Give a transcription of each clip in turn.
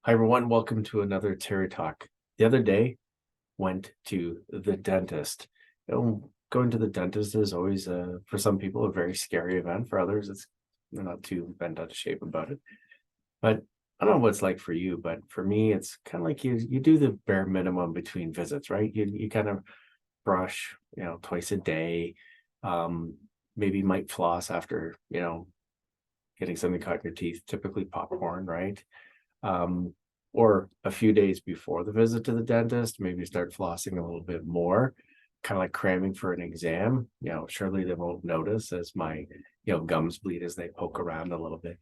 Hi everyone, welcome to another Terry Talk. The other day, went to the dentist. Going to the dentist is always, for some people, a very scary event. For others, they're not too bent out of shape about it. But I don't know what it's like for you, but for me, it's kind of like you do the bare minimum between visits, right? You kind of brush, twice a day. Um, Maybe might floss after, getting something caught in your teeth, typically popcorn, right? um, or a few days before the visit to the dentist, maybe start flossing a little bit more, kind of like cramming for an exam. Surely they won't notice as my, gums bleed as they poke around a little bit.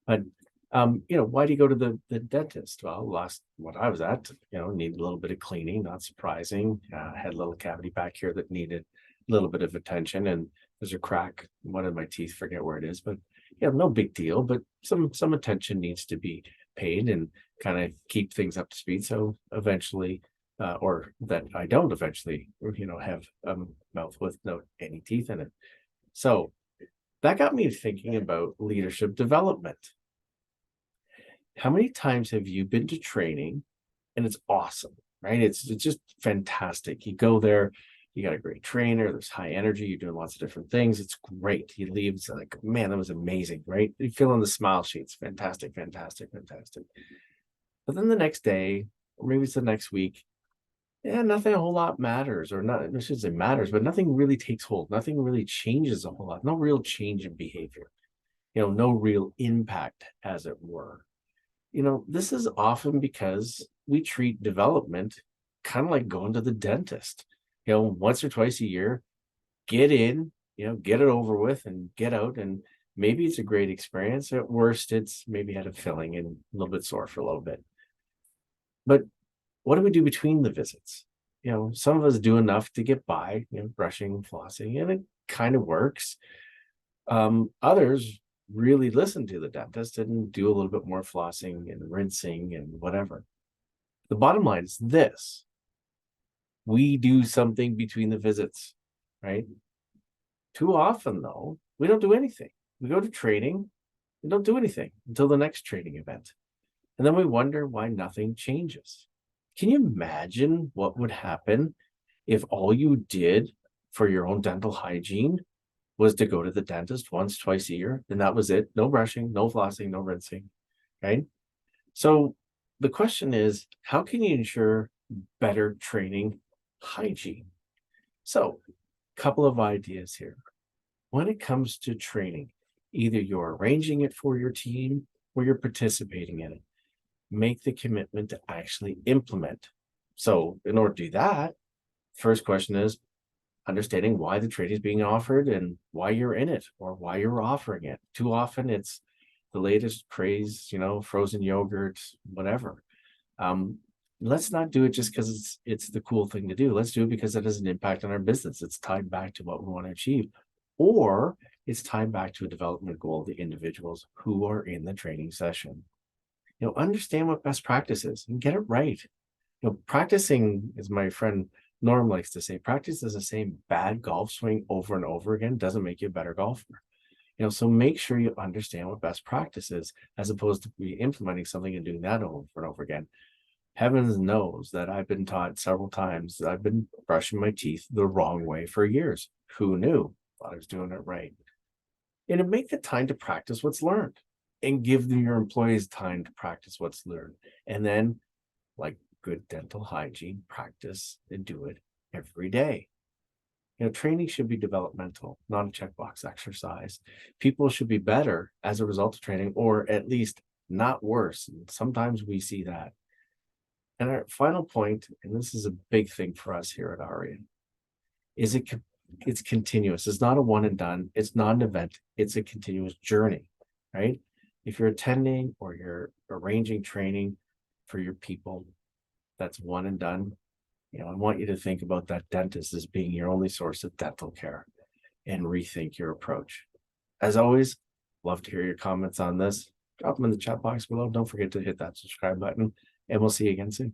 But why do you go to the dentist? Well, last what I was at, needed a little bit of cleaning, not surprising. Had a little cavity back here that needed a little bit of attention, and there's a crack in one of my teeth, forget where it is, but no big deal, but some attention needs to be paid and kind of keep things up to speed. So eventually, or that I don't eventually, have a mouth with no any teeth in it. So that got me thinking about leadership development. How many times have you been to training and it's awesome, right? It's just fantastic. You go there, you got a great trainer, there's high energy, you're doing lots of different things. It's great. You leave, it's like, man, that was amazing, right? You fill in the smile sheets. Fantastic, fantastic, fantastic. But then the next day, or maybe it's the next week, yeah, nothing a whole lot matters, or not, I shouldn't say matters, but nothing really takes hold. Nothing really changes a whole lot. No real change in behavior, no real impact, as it were. This is often because we treat development kind of like going to the dentist, once or twice a year, get in, get it over with and get out. And maybe it's a great experience. At worst, it's maybe had a filling and a little bit sore for a little bit. But what do we do between the visits? Some of us do enough to get by, brushing, flossing, and it kind of works. Others really listen to the dentist and do a little bit more flossing and rinsing and whatever. The bottom line is this: we do something between the visits, right? Too often, though, we don't do anything. We go to training and don't do anything until the next training event. And then we wonder why nothing changes. Can you imagine what would happen if all you did for your own dental hygiene was to go to the dentist once, twice a year, and that was it? No brushing, no flossing, no rinsing, right? So the question is, how can you ensure better training hygiene? So a couple of ideas here. When it comes to training, either you're arranging it for your team or you're participating in it, make the commitment to actually implement. So in order to do that, first question is understanding why the trade is being offered and why you're in it or why you're offering it. Too often it's the latest craze, frozen yogurt, whatever. Let's not do it just because it's the cool thing to do. Let's do it because it has an impact on our business. It's tied back to what we want to achieve, or it's tied back to a development goal of the individuals who are in the training session. Understand what best practice is and get it right. Practicing, as my friend Norm likes to say, practice is the same bad golf swing over and over again doesn't make you a better golfer. So make sure you understand what best practice is, as opposed to be implementing something and doing that over and over again. Heavens knows that I've been taught several times that I've been brushing my teeth the wrong way for years. Who knew? Thought I was doing it right. And make the time to practice what's learned and give your employees time to practice what's learned. And then, like good dental hygiene, practice and do it every day. Training should be developmental, not a checkbox exercise. People should be better as a result of training, or at least not worse. And sometimes we see that. And our final point, and this is a big thing for us here at ARIA, is it's continuous. It's not a one and done. It's not an event. It's a continuous journey, right? If you're attending or you're arranging training for your people, that's one and done. I want you to think about that dentist as being your only source of dental care and rethink your approach. As always, love to hear your comments on this. Drop them in the chat box below. Don't forget to hit that subscribe button, and we'll see you again soon.